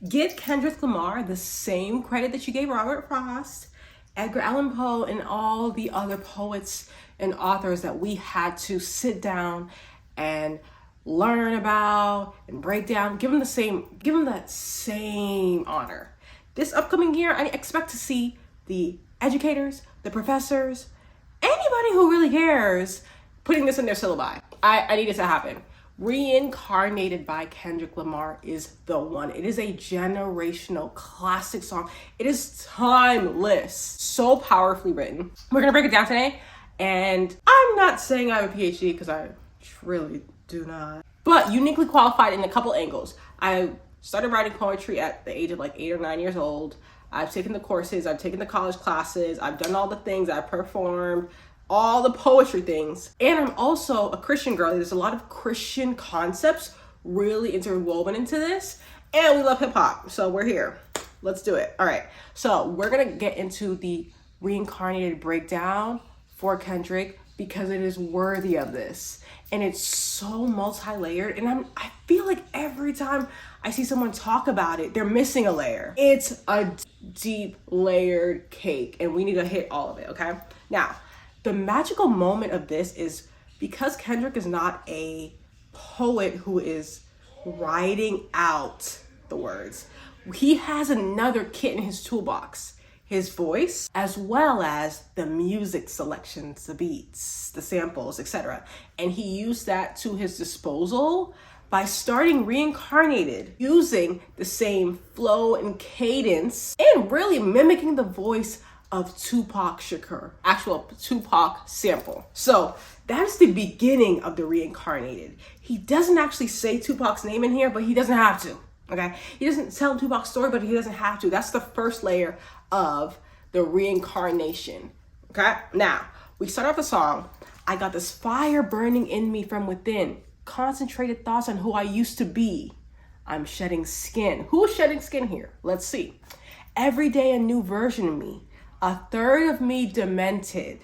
Give Kendrick Lamar the same credit that you gave Robert Frost, Edgar Allan Poe, and all the other poets and authors that we had to sit down and learn about and break down. Give them that same honor. This upcoming year, I expect to see the educators, the professors, anybody who really cares putting this in their syllabi. I need it to happen. Reincarnated by Kendrick Lamar is the one. It is a generational classic song. It is timeless, so powerfully written. We're gonna break it down today, and I'm not saying I have a PhD because I really do not, but uniquely qualified in a couple angles. I started writing poetry at the age of like 8 or 9 years old. I've taken the courses, I've taken the college classes, I've done all the things, I've performed, all the poetry things. And I'm also a Christian girl. There's a lot of Christian concepts really interwoven into this. And we love hip hop, so we're here. Let's do it. All right, so we're gonna get into the reincarnated breakdown for Kendrick because it is worthy of this. And it's so multi-layered, and I feel like every time I see someone talk about it, they're missing a layer. It's a deep layered cake, and we need to hit all of it, okay? Now, the magical moment of this is because Kendrick is not a poet who is writing out the words. He has another kit in his toolbox. His voice, as well as the music selections, the beats, the samples, etc. And he used that to his disposal by starting Reincarnated, using the same flow and cadence and really mimicking the voice of Tupac Shakur, actual Tupac sample. So that's the beginning of the Reincarnated. He doesn't actually say Tupac's name in here, but he doesn't have to. Okay, he doesn't tell Tupac's story, but he doesn't have to. That's the first layer of the reincarnation. Okay, now we start off the song. I got this fire burning in me from within, concentrated thoughts on who I used to be. I'm shedding skin. Who's shedding skin here? Let's see. Every day a new version of me, a third of me demented.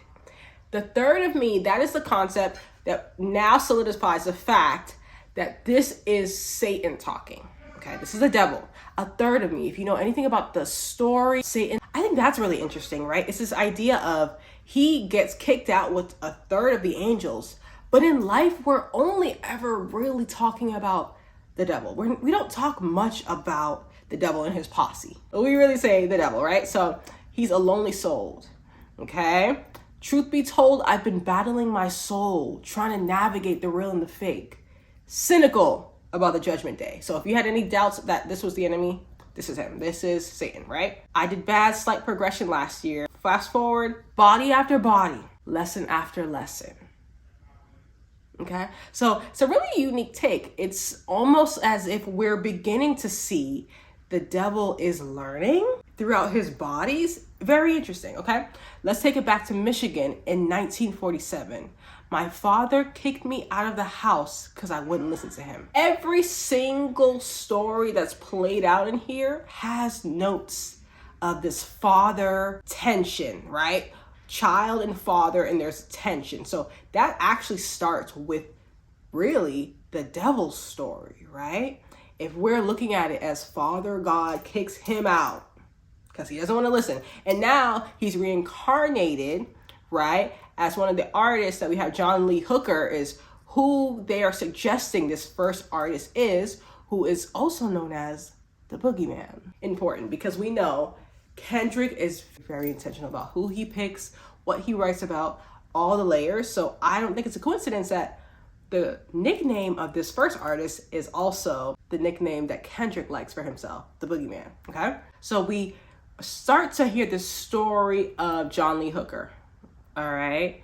The third of me, that is the concept that now solidifies the fact that this is Satan talking. Okay, this is the devil, a third of me. If you know anything about the story, Satan, I think that's really interesting, right? It's this idea of he gets kicked out with a third of the angels, but in life, we're only ever really talking about the devil. We don't talk much about the devil and his posse. We really say the devil, right? So he's a lonely soul, okay? Truth be told, I've been battling my soul, trying to navigate the real and the fake. Cynical about the judgment day. So if you had any doubts that this was the enemy, this is him. This is Satan, right? I did bad, slight progression last year. Fast forward, body after body, lesson after lesson. Okay? So it's a really unique take. It's almost as if we're beginning to see the devil is learning throughout his bodies. Very interesting, okay? Let's take it back to Michigan in 1947. My father kicked me out of the house because I wouldn't listen to him. Every single story that's played out in here has notes of this father tension, right? Child and father, and there's tension. So that actually starts with really the devil's story, right? If we're looking at it as Father God kicks him out because he doesn't want to listen, and now he's reincarnated, right? As one of the artists that we have, John Lee Hooker, is who they are suggesting this first artist is, who is also known as the Boogeyman. Important because we know Kendrick is very intentional about who he picks, what he writes about, all the layers. So I don't think it's a coincidence that the nickname of this first artist is also the nickname that Kendrick likes for himself, the Boogeyman, okay? So we start to hear the story of John Lee Hooker. All right.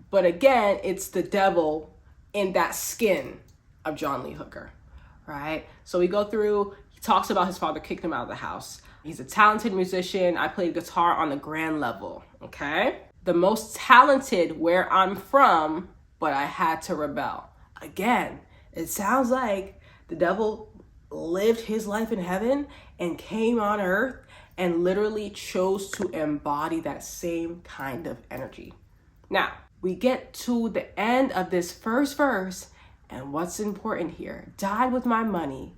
But again, it's the devil in that skin of John Lee Hooker. Right. So we go through, he talks about his father kicked him out of the house. He's a talented musician. I played guitar on the grand level. Okay. The most talented where I'm from, but I had to rebel. Again, it sounds like the devil lived his life in heaven and came on earth and literally chose to embody that same kind of energy. Now, we get to the end of this first verse, and what's important here? Died with my money,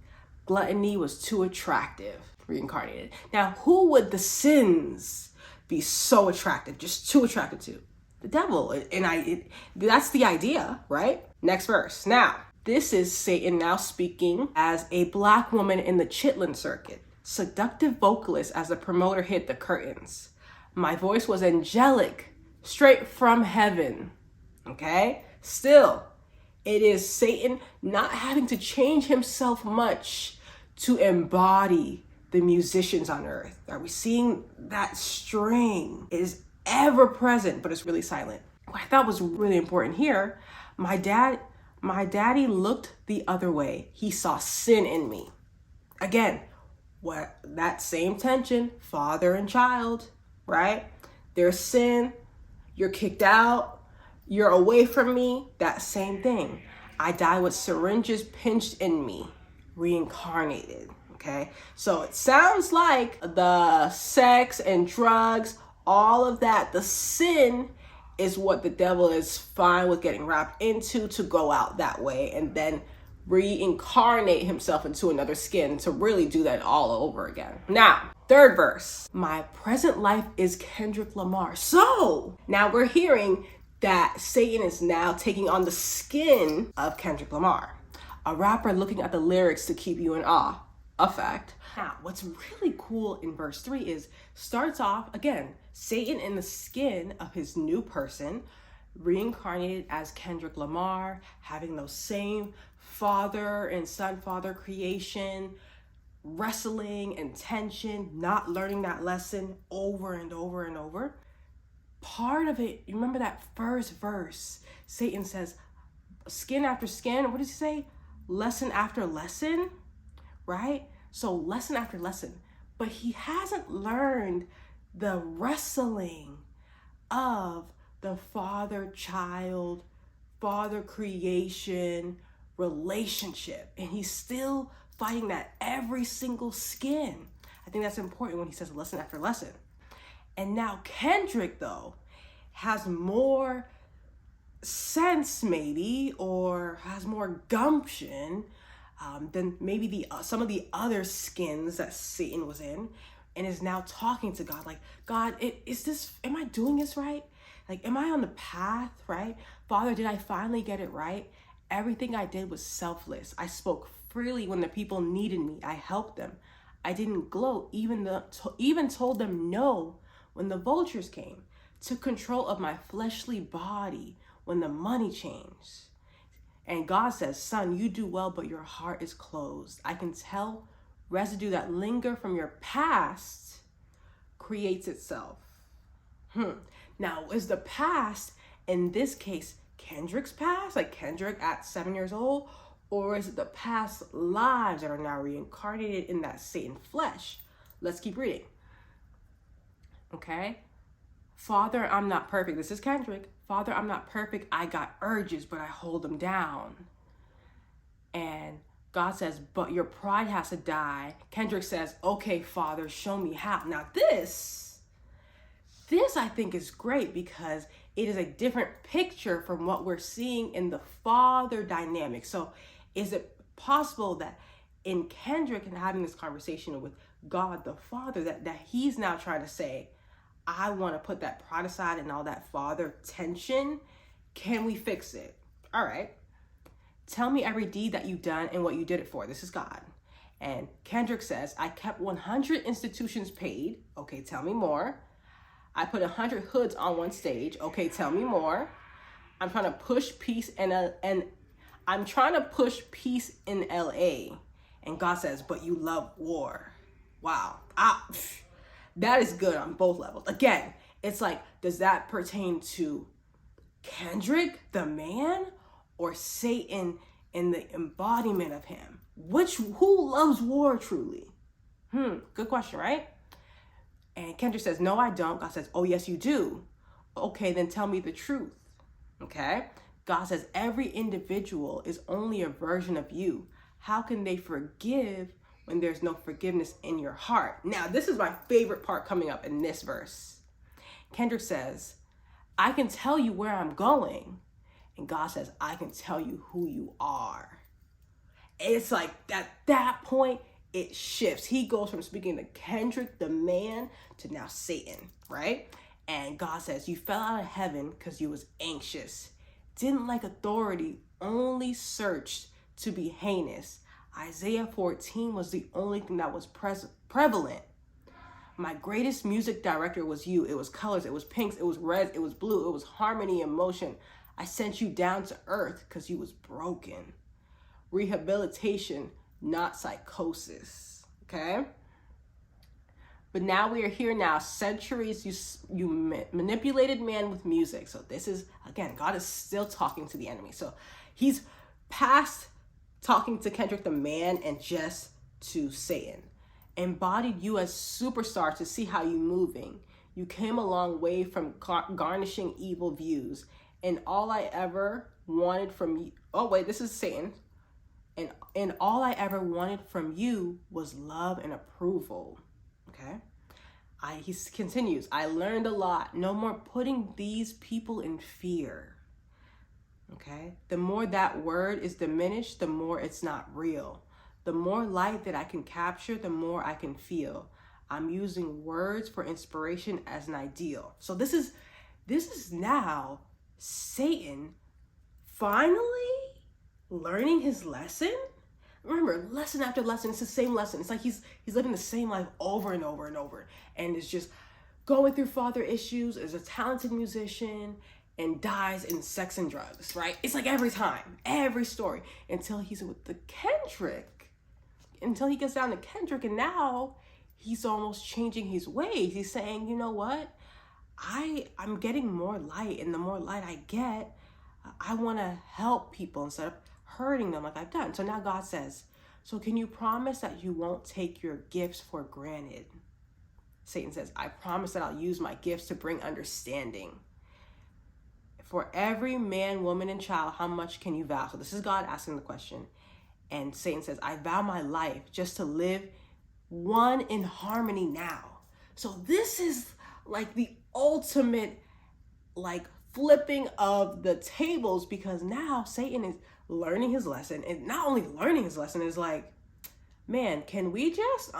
Gluttony was too attractive. Reincarnated. Now, who would the sins be so attractive, just too attractive to? The devil. And that's the idea, right? Next verse. Now, this is Satan now speaking as a black woman in the Chitlin circuit. Seductive vocalist as the promoter hit the curtains. My voice was angelic, straight from heaven. Okay? Still, it is Satan not having to change himself much to embody the musicians on earth. Are we seeing that string is ever present, but it's really silent? What I thought was really important here, my daddy looked the other way. He saw sin in me. Again, what that same tension, father and child, right? There's sin, you're kicked out, you're away from me, that same thing. I die with syringes pinched in me, reincarnated. Okay, so it sounds like the sex and drugs, all of that, the sin is what the devil is fine with getting wrapped into to go out that way and then reincarnate himself into another skin to really do that all over again. Now, third verse, my present life is Kendrick Lamar. So now we're hearing that Satan is now taking on the skin of Kendrick Lamar, a rapper looking at the lyrics to keep you in awe. A fact. Now, what's really cool in verse 3 is starts off, again, Satan in the skin of his new person, reincarnated as Kendrick Lamar, having those same father and son father creation, wrestling and tension, not learning that lesson over and over and over. Part of it, you remember that first verse, Satan says, skin after skin, what does he say? Lesson after lesson? Right? So lesson after lesson, but he hasn't learned the wrestling of the father-child, father creation relationship. And he's still fighting that every single skin. I think that's important when he says lesson after lesson. And now Kendrick, though, has more sense maybe, or has more gumption than maybe some of the other skins that Satan was in, and is now talking to God like, God, am I doing this right? Like, am I on the path, right? Father, did I finally get it right? Everything I did was selfless. I spoke freely when the people needed me. I helped them. I didn't gloat, even told them no when the vultures came. Took control of my fleshly body when the money changed. And God says, son, you do well, but your heart is closed. I can tell residue that linger from your past creates itself. Now, is the past, in this case, Kendrick's past, like Kendrick at 7 years old, or is it the past lives that are now reincarnated in that Satan flesh? Let's keep reading. Okay. Father, I'm not perfect. This is Kendrick. Father, I'm not perfect. I got urges, but I hold them down. And God says, but your pride has to die. Kendrick says, okay, Father, show me how. Now this I think is great because it is a different picture from what we're seeing in the father dynamic. So is it possible that in Kendrick and having this conversation with God the Father, that he's now trying to say, I want to put that pride aside and all that father tension. Can we fix it? All right. Tell me every deed that you've done and what you did it for. This is God. And Kendrick says, I kept 100 institutions paid. Okay, tell me more. I put 100 hoods on one stage. Okay, tell me more. I'm trying to push peace and I'm trying to push peace in LA. And God says, but you love war. Wow. That is good on both levels. Again, it's like, does that pertain to Kendrick, the man, or Satan in the embodiment of him? Who loves war truly? Good question, right? And Kendrick says, no, I don't. God says, oh, yes, you do. Okay, then tell me the truth. Okay? God says, every individual is only a version of you. How can they forgive when there's no forgiveness in your heart? Now, this is my favorite part coming up in this verse. Kendrick says, I can tell you where I'm going. And God says, I can tell you who you are. It's like at that point, it shifts. He goes from speaking to Kendrick, the man, to now Satan, right? And God says, you fell out of heaven because you was anxious. Didn't like authority, only searched to be heinous. Isaiah 14 was the only thing that was prevalent. My greatest music director was you. It was colors, it was pinks, it was reds, it was blue, it was harmony and motion. I sent you down to earth because you was broken. Rehabilitation, not psychosis. Okay? But now we are here now. Centuries you manipulated man with music. So this is, again, God is still talking to the enemy. So he's past talking to Kendrick the man and just to Satan. Embodied you as superstar to see how you moving. You came a long way from garnishing evil views. And all I ever wanted from you, oh wait, this is Satan. And all I ever wanted from you was love and approval. Okay? He continues, I learned a lot. No more putting these people in fear. Okay? The more that word is diminished, the more it's not real. The more light that I can capture, the more I can feel. I'm using words for inspiration as an ideal. So this is now Satan finally learning his lesson. Remember, lesson after lesson, it's the same lesson. It's like he's living the same life over and over and over. And is just going through father issues as a talented musician and dies in sex and drugs, right? It's like every time, every story, until he's with the Kendrick. Until he gets down to Kendrick, and now he's almost changing his ways. He's saying, you know what? I'm getting more light, and the more light I get, I want to help people instead of hurting them like I've done. So now God says, so can you promise that you won't take your gifts for granted? Satan says, I promise that I'll use my gifts to bring understanding. For every man, woman, and child, how much can you vow? So this is God asking the question. And Satan says, I vow my life just to live one in harmony now. So this is like the ultimate like flipping of the tables, because now Satan is learning his lesson, and not only learning his lesson is like, man, can we just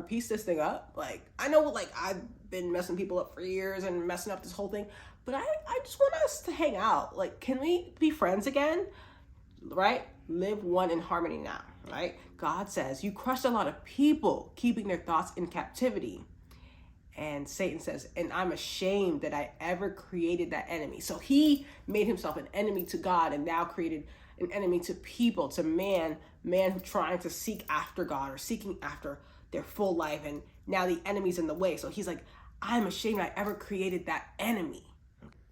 piece this thing up? Like, I know like I've been messing people up for years and messing up this whole thing, but I just want us to hang out. Like, can we be friends again? Right? Live one in harmony now, right? God says, you crushed a lot of people, keeping their thoughts in captivity. And Satan says, and I'm ashamed that I ever created that enemy. So he made himself an enemy to God, and now created an enemy to people, to man who trying to seek after God or seeking after their full life. And now the enemy's in the way. So he's like, I'm ashamed I ever created that enemy.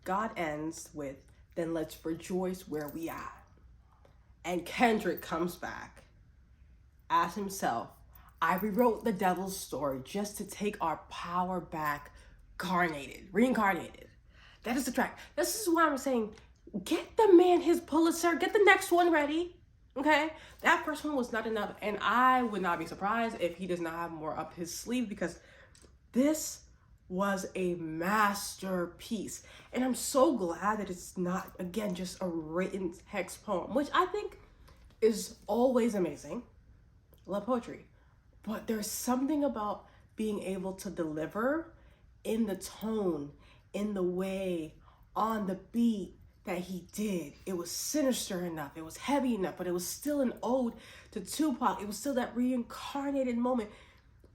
God ends with, then let's rejoice where we are. And Kendrick comes back as himself. I rewrote the devil's story just to take our power back. Reincarnated. That is the track. This is why I'm saying, get the man his Pulitzer. Get the next one ready. Okay? That first one was not enough. And I would not be surprised if he does not have more up his sleeve, because this was a masterpiece. And I'm so glad that it's not, again, just a written text poem, which I think is always amazing. Love poetry. But there's something about being able to deliver in the tone, in the way, on the beat that he did. It was sinister enough. It was heavy enough, but it was still an ode to Tupac. It was still that reincarnated moment,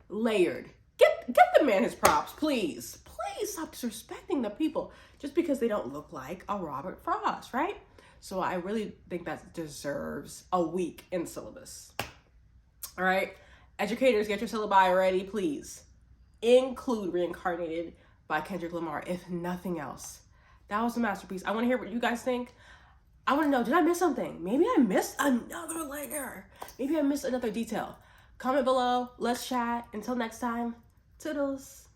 layered. Get the man his props, please. Please stop disrespecting the people just because they don't look like a Robert Frost, right? So I really think that deserves a week in syllabus. All right? Educators, get your syllabi ready, please. Include Reincarnated by Kendrick Lamar, if nothing else. That was a masterpiece. I want to hear what you guys think. I want to know, did I miss something? Maybe I missed another layer. Maybe I missed another detail. Comment below. Let's chat. Until next time, toodles.